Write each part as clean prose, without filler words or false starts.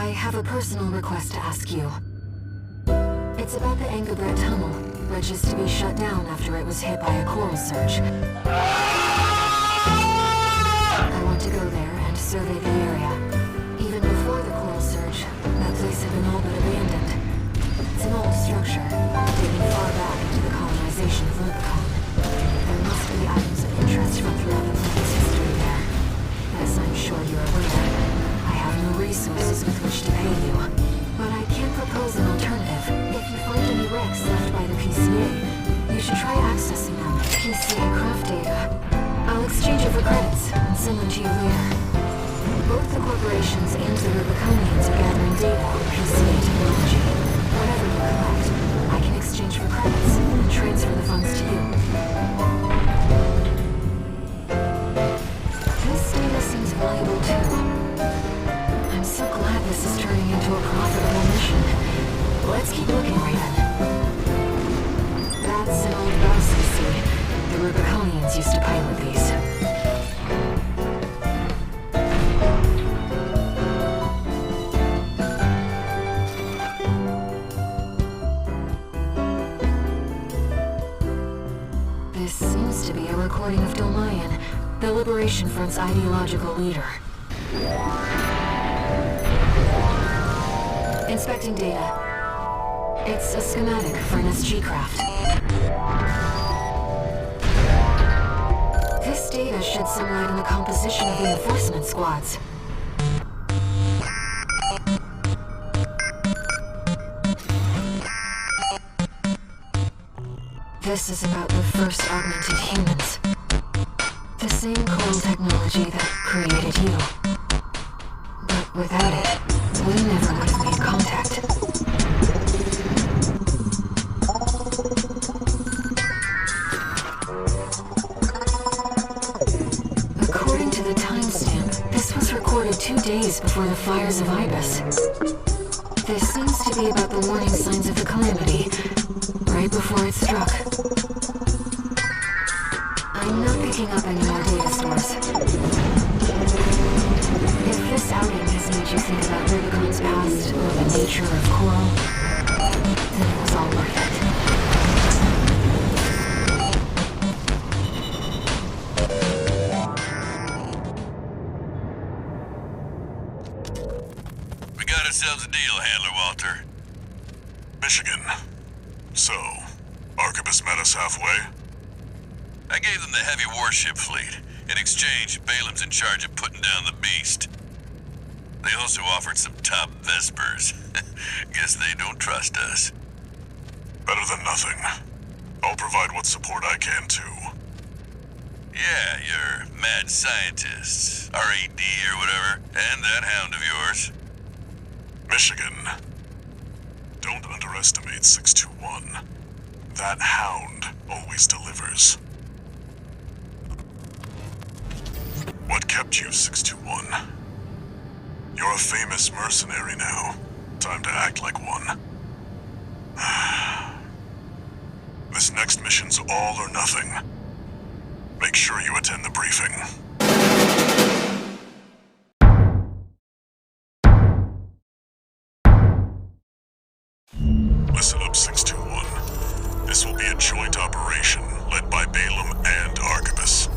I have a personal request to ask you. It's about the Engabret tunnel, which is to be shut down after it was hit by a coral surge. I want to go there and survey the area. Even before the coral surge, that place had been all but abandoned. It's an old structure, dating far back into the colonization of Rubicon. There must be items of interest from throughout the planet's history there. As I'm sure you're aware, I have no resources with which to pay you. But I can propose an alternative. If you find any wrecks left by the PCA, you should try accessing them. PCA craft data. I'll exchange it for credits and send them to you later. Both the corporations and the Rubiconians are gathering data on PCA technology. Whatever you collect, I can exchange for credits and transfer the funds to you. This data seems valuable too. I'm so glad this is turning into a profitable mission. Let's keep looking, Raven. That's an old bus, you see. The Rubiconians used to pilot these. This seems to be a recording of Dolmayan, the Liberation Front's ideological leader. Inspecting data. It's a schematic for an SG craft. This data sheds some light on the composition of the enforcement squads. This is about the first augmented humans. The same coral technology that created you. But without it, we never would have made contact. According to the timestamp, this was recorded 2 days before the fires of Ibis. This seems to be about the warning signs of the calamity, right before it struck. I'm not picking up any more data stores. If this outing has made you think about Rubicon's past or the nature of coral, then it was all worth it. We got ourselves a deal, Handler Walter. Michigan. So, Arquebus met us halfway? I gave them the heavy warship fleet. In exchange, Balaam's in charge of putting down the beast. They also offered some top Vespers. Guess they don't trust us. Better than nothing. I'll provide what support I can, too. Yeah, your mad scientists, RAD or whatever, and that hound of yours. Michigan. Don't underestimate 621. That hound always delivers. What kept you, 621? You're a famous mercenary now. Time to act like one. This next mission's all or nothing. Make sure you attend the briefing. Listen up, 621. This will be a joint operation led by Balaam and Arquebus.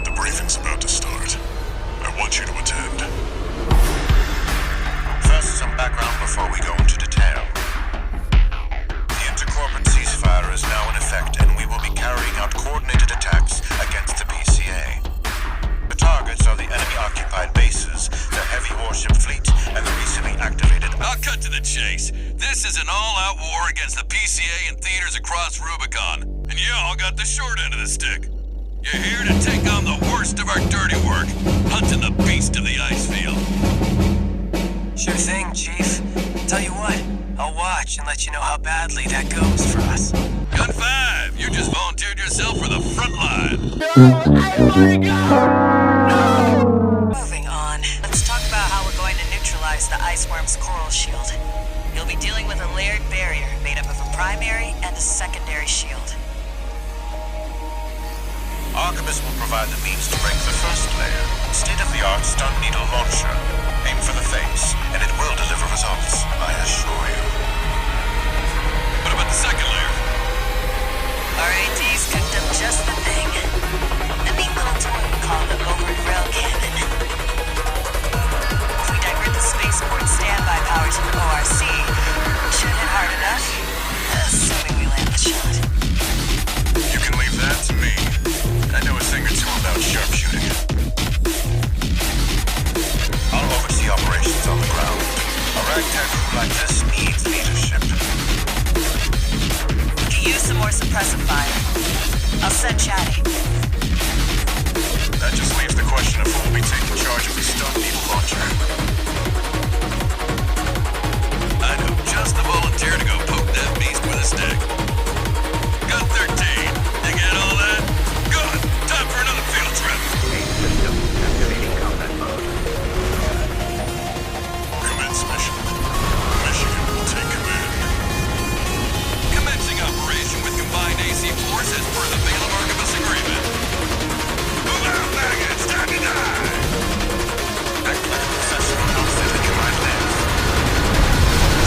The briefing's about to start. I want you to attend. First, some background before we go into detail. The intercorporate ceasefire is now in effect, and we will be carrying out coordinated attacks against the PCA. The targets are the enemy-occupied bases, the heavy warship fleet, and the recently activated... I'll cut to the chase. This is an all-out war against the PCA and theaters across Rubicon. And y'all got the short end of the stick. You're here to take on the worst of our dirty work, hunting the beast of the ice field. Sure thing, Chief. Tell you what, I'll watch and let you know how badly that goes for us. Gun 5, you just volunteered yourself for the front line. Moving on, let's talk about how we're going to neutralize the iceworm's coral shield. You'll be dealing with a layered barrier made up of a primary and a secondary shield. Arquebus will provide the means to break the first layer, state-of-the-art state-of-the-art stun needle launcher. Aim for the face, and it will deliver results, I assure you. What about the second layer? Our AD's cooked up just the thing. A neat little toy we call the overt rail cannon. If we divert the spaceport standby power to the ORC, it should hit hard enough, assuming we land the shot. You can leave that to me. I know a thing or two about sharpshooting. I'll oversee operations on the ground. A ragtag crew like this needs leadership. We could use some more suppressive fire. I'll send Chatty. That just leaves the question of who will be taking charge of the stun needle launcher. I know just the volunteer to go poke that beast with a stick. Gun 13. You get all that? Good. Time for another field trip. Commence mission. Michigan will take command. Commencing operation with combined AC force as per the Balaam Archibus agreement. Move out, maggots! Time to die! Act like a professional outfit in your mind lands.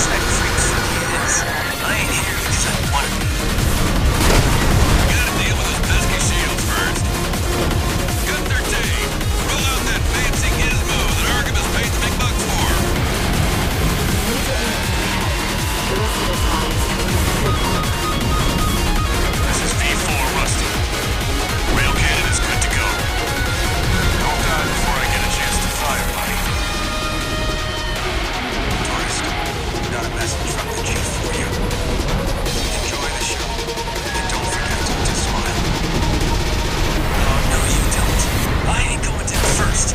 That freak certainly is. I ain't here because I want to be. We gotta deal with those pesky shields first. Gun 13, roll out that fancy gizmo that Archibus paid the big bucks for. This is V4 Rusty. Rail cannon is good to go. Don't die before I get a chance to fire, buddy. Tourist, got a message from the chief for you. Enjoy the show, and don't forget to smile. Oh, no, you don't. I ain't going down first.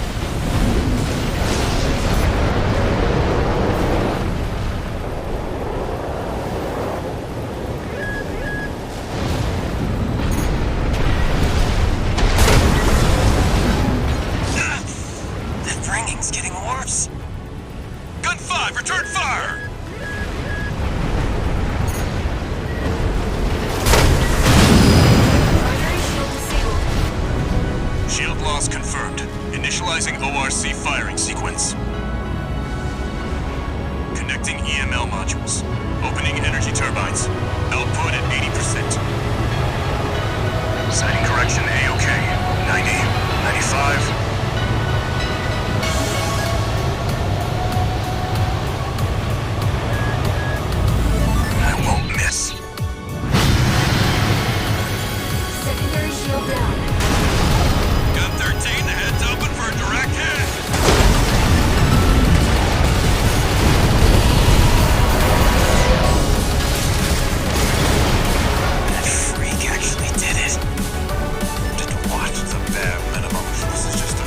That ringing's getting worse. Gun 5, return fire! Shield loss confirmed. Initializing ORC firing sequence. Connecting EML modules. Opening energy turbines. Output at 80%. Sighting correction A-OK. 90, 95. I won't miss. Secondary shield down. Gun 13, the head's open for a direct hit. That freak actually did it. Just watch the bare minimum. This is just a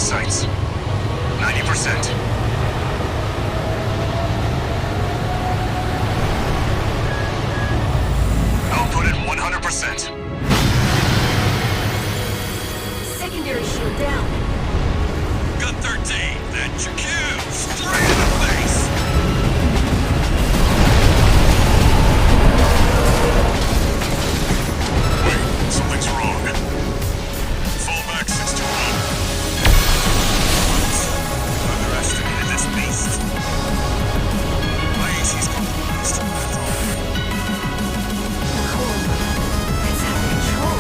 sights. 90%. Output at 100%. Secondary shield down. Gun 13, that's your cue. Straight in the face. Wait, something's wrong. Fall back 621. Underestimated this beast. My AC's compromised. It's out of control.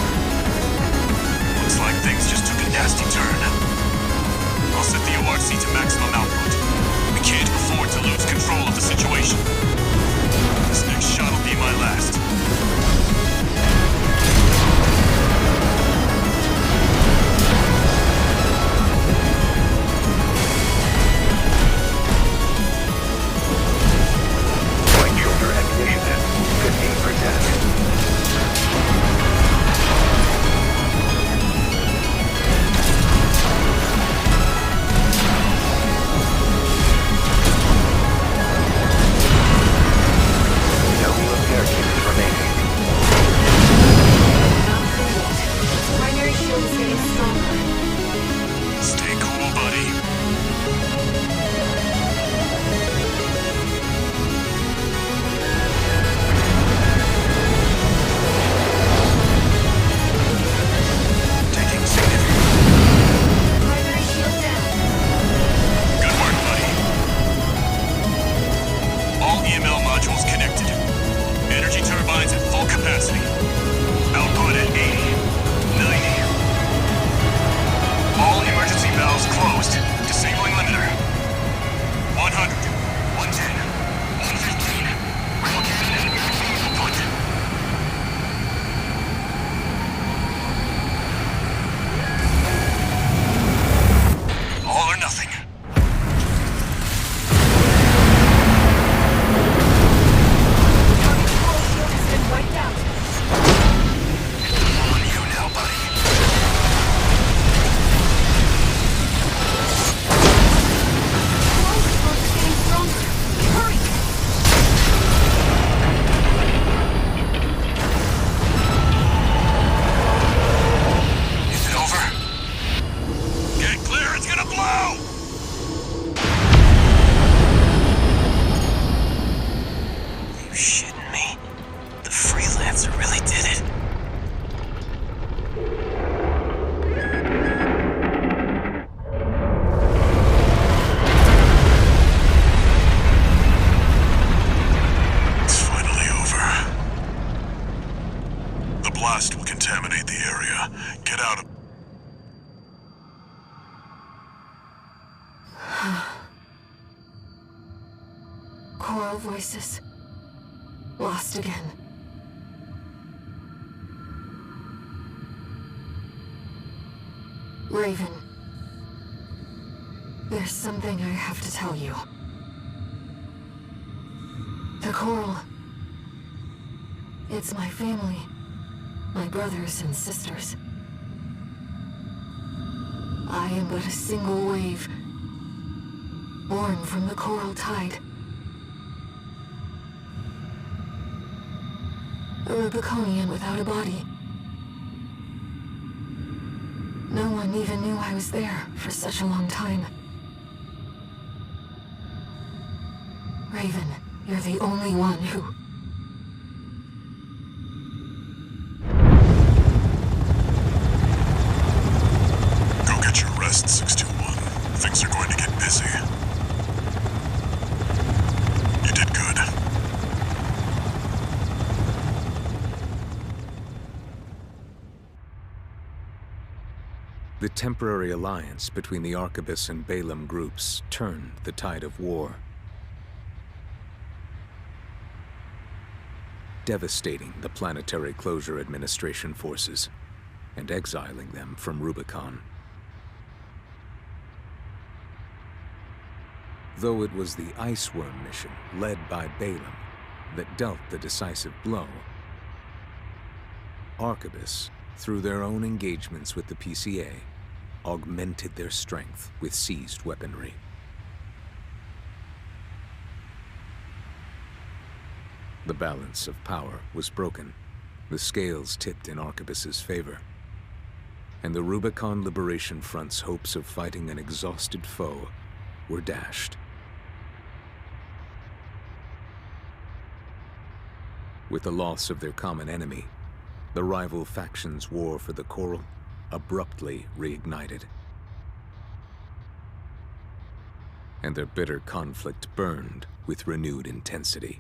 Looks like things just took a nasty turn. I'll set the ORC to maximum output. We can't afford to lose control of the situation. This next shot will be my last. Flight shoulder ammunition at 15%. No repair kits remaining. Not there yet. Primary shield is getting stronger. Stay cool, buddy. Taking significant. Primary shield down. Good work, buddy. All EML modules connected. Energy turbines at full capacity. Output at 80, 90. All emergency valves closed. Disabling limiter. 100, 110, 115. Rail cannon and vaccine output. All or nothing. Target coral shield has been wiped out. On you now, buddy. Coral shield is getting stronger. Hurry! Is it over? Get clear, it's gonna blow! You shitting me? The freelancer really did it. It's finally over. The blast will contaminate the area. Get out of... Coral voices. Lost again. Raven. There's something I have to tell you. The Coral. It's my family. My brothers and sisters. I am but a single wave. Born from the Coral Tide. A Rubiconian without a body. No one even knew I was there for such a long time. Raven, you're the only one who... Go get your rest, 621. Things are going to get busy. You did good. The temporary alliance between the Arquebus and Balaam groups turned the tide of war, devastating the Planetary Closure Administration forces and exiling them from Rubicon. Though it was the Iceworm mission led by Balaam that dealt the decisive blow, Arquebus, through their own engagements with the PCA, augmented their strength with seized weaponry. The balance of power was broken, the scales tipped in Arquebus's favor, and the Rubicon Liberation Front's hopes of fighting an exhausted foe were dashed. With the loss of their common enemy, the rival factions' war for the Coral abruptly reignited. And their bitter conflict burned with renewed intensity.